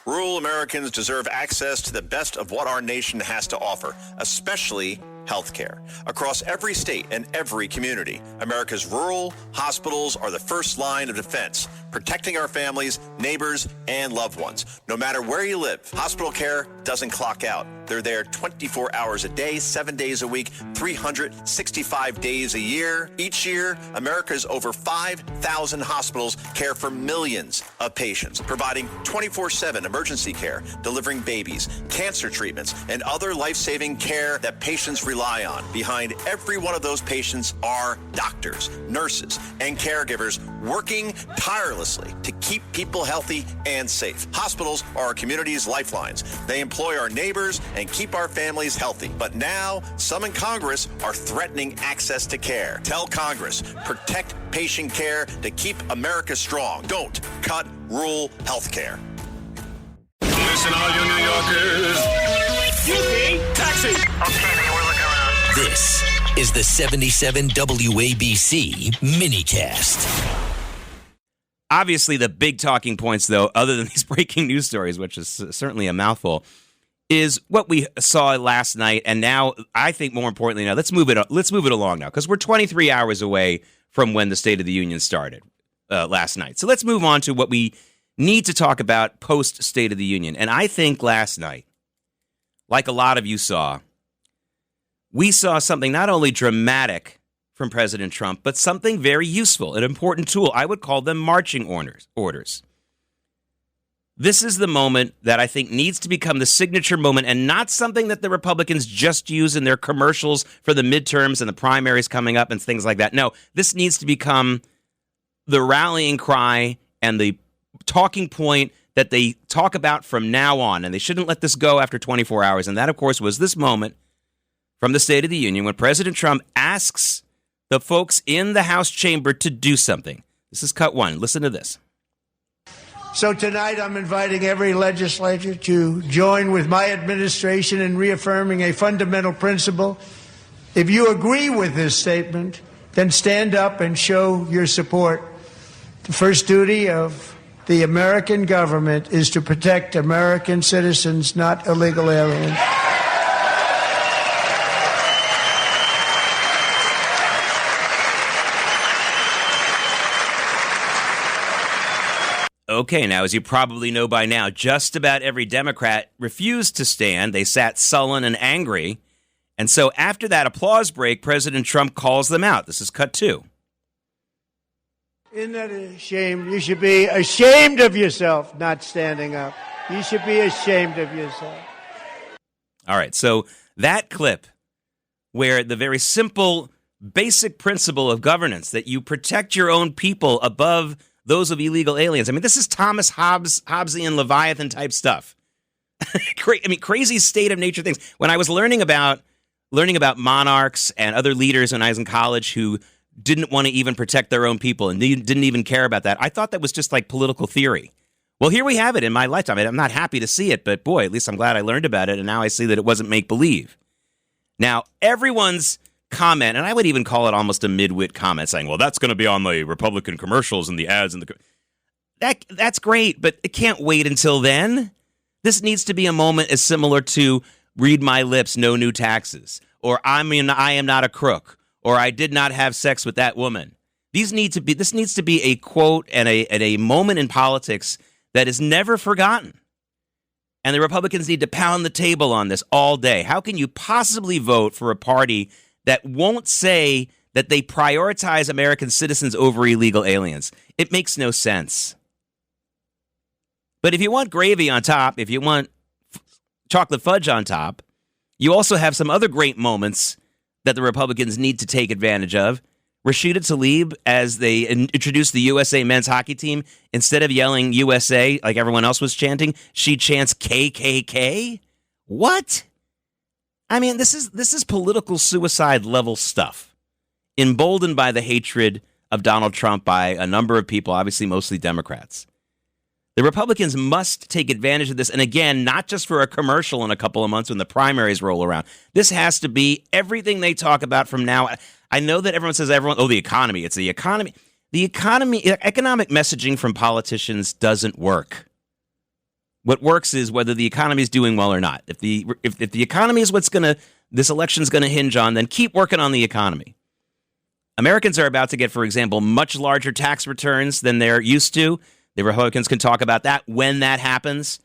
Rural Americans deserve access to the best of what our nation has to offer, especially healthcare. Across every state and every community, America's rural hospitals are the first line of defense, protecting our families, neighbors, and loved ones. No matter where you live, hospital care doesn't clock out. They're there 24 hours a day, 7 days a week, 365 days a year. Each year, America's over 5,000 hospitals care for millions of patients, providing 24/7 emergency care, delivering babies, cancer treatments, and other life-saving care that patients rely on. Behind every one of those patients are doctors, nurses, and caregivers working tirelessly to keep people healthy and safe. Hospitals are our community's lifelines. They employ our neighbors and keep our families healthy. But now, some in Congress are threatening access to care. Tell Congress, protect patient care to keep America strong. Don't cut rural health care. Listen, all you New Yorkers. Taxi. Okay, man, we're looking around. This is the 77 WABC minicast. Obviously, the big talking points, though, other than these breaking news stories, which is certainly a mouthful, is what we saw last night. And now, I think more importantly, now let's move it along now, because we're 23 hours away from when the State of the Union started last night. So let's move on to what we need to talk about post State of the Union. And I think last night, like a lot of you saw, we saw something not only dramatic from President Trump, but something very useful, an important tool. I would call them marching orders. This is the moment that I think needs to become the signature moment, and not something that the Republicans just use in their commercials for the midterms and the primaries coming up and things like that. No, this needs to become the rallying cry and the talking point that they talk about from now on, and they shouldn't let this go after 24 hours. And that, of course, was this moment from the State of the Union when President Trump asks the folks in the House chamber to do something. This is cut one. Listen to this. So tonight I'm inviting every legislator to join with my administration in reaffirming a fundamental principle. If you agree with this statement, then stand up and show your support. The first duty of the American government is to protect American citizens, not illegal aliens. Okay, now, as you probably know by now, just about every Democrat refused to stand. They sat sullen and angry. And so after that applause break, President Trump calls them out. This is cut two. Isn't that a shame? You should be ashamed of yourself not standing up. You should be ashamed of yourself. All right, so that clip where the very simple, basic principle of governance, that you protect your own people above those of illegal aliens. I mean, this is Thomas Hobbesian Leviathan type stuff. Crazy state of nature things. When I was learning about monarchs and other leaders when I was in college who didn't want to even protect their own people and didn't even care about that, I thought that was just like political theory. Well, here we have it in my lifetime. I'm not happy to see it, but boy, at least I'm glad I learned about it, and now I see that it wasn't make-believe. Now, everyone's comment, and I would even call it almost a midwit comment, saying, well, that's going to be on the Republican commercials and the ads and that's great, but it can't wait until then. This needs to be a moment as similar to read my lips, no new taxes, or I am not a crook, or I did not have sex with that woman. This needs to be a quote and a moment in politics that is never forgotten. And the Republicans need to pound the table on this all day. How can you possibly vote for a party that won't say that they prioritize American citizens over illegal aliens? It makes no sense. But if you want gravy on top, if you want chocolate fudge on top, you also have some other great moments that the Republicans need to take advantage of. Rashida Tlaib, as they introduced the USA men's hockey team, instead of yelling USA like everyone else was chanting, she chants KKK? What? I mean, this is political suicide level stuff, emboldened by the hatred of Donald Trump by a number of people, obviously mostly Democrats. The Republicans must take advantage of this. And again, not just for a commercial in a couple of months when the primaries roll around. This has to be everything they talk about from now. I know that everyone says the economy. It's the economy. Economic messaging from politicians doesn't work. What works is whether the economy is doing well or not. If the economy is what's this election's going to hinge on, then keep working on the economy. Americans are about to get, for example, much larger tax returns than they're used to. The Republicans can talk about that when that happens.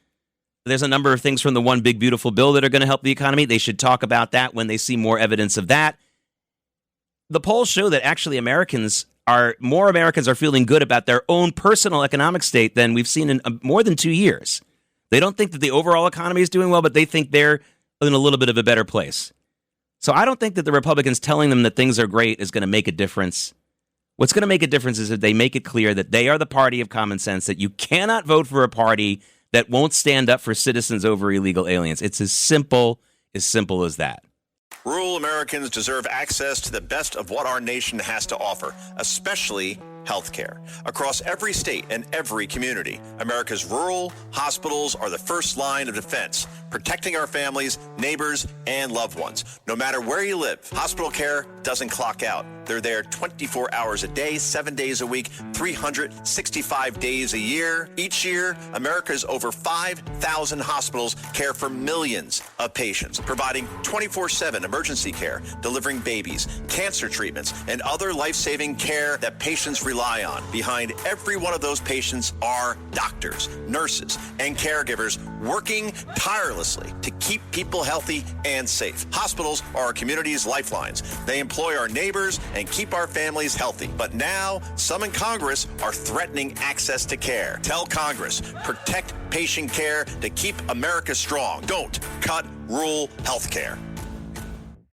There's a number of things from the One Big Beautiful Bill that are going to help the economy. They should talk about that when they see more evidence of that. The polls show that actually more Americans are feeling good about their own personal economic state than we've seen in more than 2 years. They don't think that the overall economy is doing well, but they think they're in a little bit of a better place. So I don't think that the Republicans telling them that things are great is going to make a difference. What's going to make a difference is if they make it clear that they are the party of common sense, that you cannot vote for a party that won't stand up for citizens over illegal aliens. It's as simple as that. Rural Americans deserve access to the best of what our nation has to offer, especially health care. Across every state and every community, America's rural hospitals are the first line of defense, protecting our families, neighbors, and loved ones. No matter where you live, hospital care doesn't clock out. They're there 24 hours a day, 7 days a week, 365 days a year. Each year, America's over 5,000 hospitals care for millions of patients, providing 24/7 emergency care, delivering babies, cancer treatments, and other life-saving care that patients rely on. Behind every one of those patients are doctors, nurses, and caregivers working tirelessly to keep people healthy and safe. Hospitals are our community's lifelines. They employ our neighbors and keep our families healthy. But now, some in Congress are threatening access to care. Tell Congress, protect patient care to keep America strong. Don't cut rural health care.